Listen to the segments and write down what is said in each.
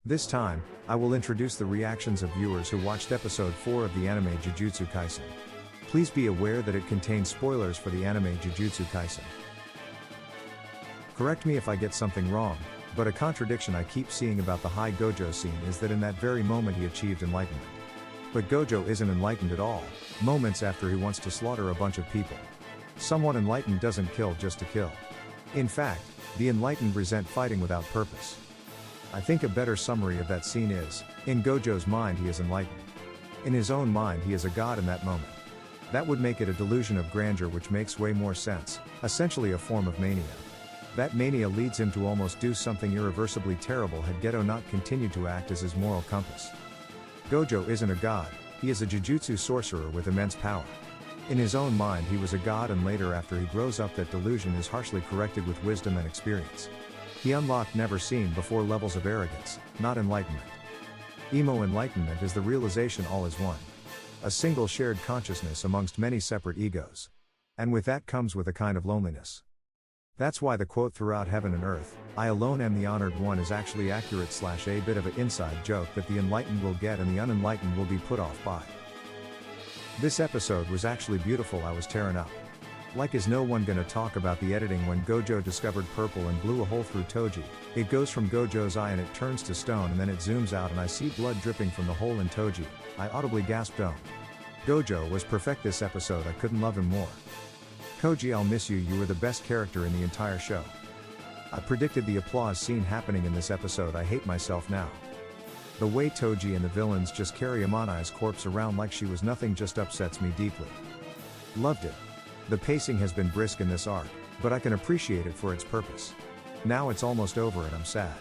This time, I will introduce the reactions of viewers who watched episode 4 of the anime Jujutsu Kaisen. Please be aware that it contains spoilers for the anime Jujutsu Kaisen. Correct me if I get something wrong, but a contradiction I keep seeing about the high Gojo scene is that in that very moment he achieved enlightenment. But Gojo isn't enlightened at all, moments after he wants to slaughter a bunch of people. Someone enlightened doesn't kill just to kill. In fact, the enlightened resent fighting without purpose. I think a better summary of that scene is, in Gojo's mind he is enlightened. In his own mind he is a god in that moment. That would make it a delusion of grandeur, which makes way more sense, essentially a form of mania. That mania leads him to almost do something irreversibly terrible had Geto not continued to act as his moral compass. Gojo isn't a god, he is a jujutsu sorcerer with immense power. In his own mind he was a god, and later after he grows up that delusion is harshly corrected with wisdom and experience. He unlocked never seen before levels of arrogance, not enlightenment. Emo enlightenment is the realization all is one. A single shared consciousness amongst many separate egos. And with that comes with a kind of loneliness. That's why the quote "throughout heaven and earth, I alone am the honored one" is actually accurate / a bit of an inside joke that the enlightened will get and the unenlightened will be put off by. This episode was actually beautiful. I was tearing up. Like, is no one gonna talk about the editing when Gojo discovered purple and blew a hole through Toji? It goes from Gojo's eye and it turns to stone, and then it zooms out and I see blood dripping from the hole in Toji. I audibly gasped. Gojo was perfect this episode. I couldn't love him more. Koji, I'll miss you. You were the best character in the entire show. I predicted the applause scene happening in this episode. I hate myself now. The way Toji and the villains just carry Amanai's corpse around like she was nothing just upsets me deeply. Loved it. The pacing has been brisk in this arc, but I can appreciate it for its purpose. Now it's almost over and I'm sad.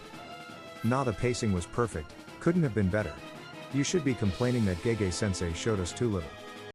Nah, the pacing was perfect, couldn't have been better. You should be complaining that Gege Sensei showed us too little.